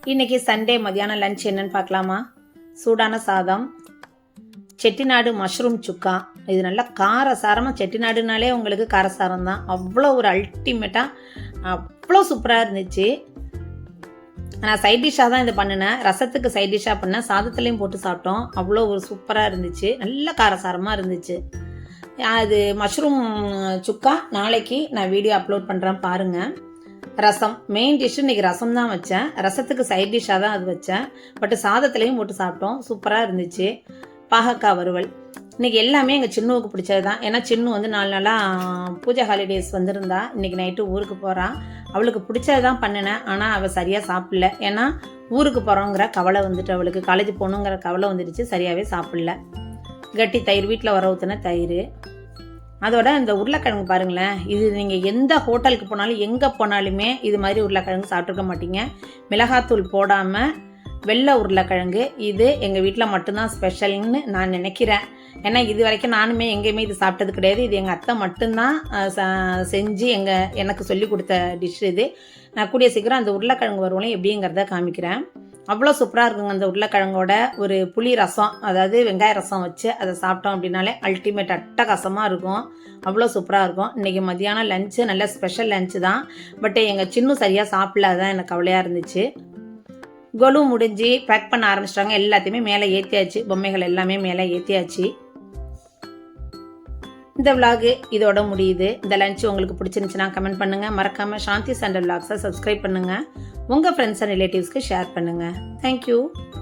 இன்றைக்கி சண்டே மதியானம் லன்ச் என்னன்னு பார்க்கலாமா? சூடான சாதம், செட்டிநாடு மஷ்ரூம் சுக்கா. இது நல்லா காரசாரமாக, செட்டிநாடுனாலே உங்களுக்கு காரசாரம் தான். அவ்வளோ ஒரு அல்டிமேட்டாக அவ்வளோ சூப்பராக இருந்துச்சு. நான் சைட் டிஷ்ஷாக தான் இது பண்ணினேன். ரசத்துக்கு சைட் டிஷ்ஷாக பண்ணேன். சாதத்துலேயும் போட்டு சாப்பிட்டோம். அவ்வளோ ஒரு சூப்பராக இருந்துச்சு. நல்ல காரசாரமாக இருந்துச்சு. அது மஷ்ரூம் சுக்கா நாளைக்கு நான் வீடியோ அப்லோட் பண்ணுறேன் பாருங்கள். ரசம் மெயின் டிஷ். இன்றைக்கி ரசம் தான் வச்சேன். ரசத்துக்கு சைட் டிஷ்ஷாக தான் அது வச்சேன். பட் சாதத்துலேயும் போட்டு சாப்பிட்டோம். சூப்பராக இருந்துச்சு. பாகக்காய் வறுவல். இன்றைக்கி எல்லாமே எங்கள் சின்னுவுக்கு பிடிச்சது தான். ஏன்னா சின்னு வந்து 4 நாளாக பூஜை ஹாலிடேஸ் வந்திருந்தா. இன்றைக்கி நைட்டு ஊருக்கு போகிறா. அவளுக்கு பிடிச்சது தான் பண்ணினேன். ஆனால் அவள் சரியாக சாப்பிடல. ஏன்னா ஊருக்கு போகிறோங்கிற கவலை வந்துட்டு, அவளுக்கு காலேஜ் போகணுங்கிற கவலை வந்துடுச்சு. சரியாகவே சாப்பிடல. கட்டி தயிர், வீட்டில் வர ஊற்றின தயிர். அதோட இந்த உருளைக்கிழங்கு பாருங்களேன். இது நீங்கள் எந்த ஹோட்டலுக்கு போனாலும் எங்கே போனாலுமே இது மாதிரி உருளைக்கிழங்கு சாப்பிட்ருக்க மாட்டீங்க. மிளகாத்தூள் போடாமல் வெள்ளை உருளைக்கிழங்கு. இது எங்கள் வீட்டில் மட்டும்தான் ஸ்பெஷல்னு நான் நினைக்கிறேன். ஏன்னா இது வரைக்கும் நானுமே எங்கேயுமே இது சாப்பிட்டது கிடையாது. இது எங்கள் அத்தை மட்டும்தான் செஞ்சு எனக்கு சொல்லி கொடுத்த டிஷ் இது. நான் கூடிய சீக்கிரம் அந்த உருளைக்கிழங்கு வருவோம் எப்படிங்கிறத காமிக்கிறேன். அவ்வளோ சூப்பராக இருக்குங்க. அந்த உருளைக்கிழங்கோட ஒரு புளி ரசம், அதாவது வெங்காய ரசம் வச்சு அதை சாப்பிட்டோம் அப்படின்னாலே அல்டிமேட் அட்டகாசமாக இருக்கும். அவ்வளோ சூப்பராக இருக்கும். இன்றைக்கி மதியானம் லஞ்சு நல்ல ஸ்பெஷல் லஞ்சு தான். பட் எங்கள் சின்ன சரியாக சாப்பிடலாதான் எனக்கு கவலையாக இருந்துச்சு. கொலு முடிஞ்சு பேக் பண்ண ஆரம்பிச்சிட்டாங்க. எல்லாத்தையுமே மேலே ஏற்றியாச்சு. பொம்மைகள் எல்லாமே மேலே ஏற்றியாச்சு. இந்த விலாகு இதோட முடியுது. இந்த லஞ்ச் உங்களுக்கு பிடிச்சிருந்துச்சுன்னா கமெண்ட் பண்ணுங்கள். மறக்காமல் சாந்தி சண்டே விலாக்ஸை சப்ஸ்கிரைப் பண்ணுங்கள். உங்கள் ஃப்ரெண்ட்ஸ் அண்ட் ரிலேட்டிவ்ஸ்க்கு ஷேர் பண்ணுங்கள். தேங்க்யூ.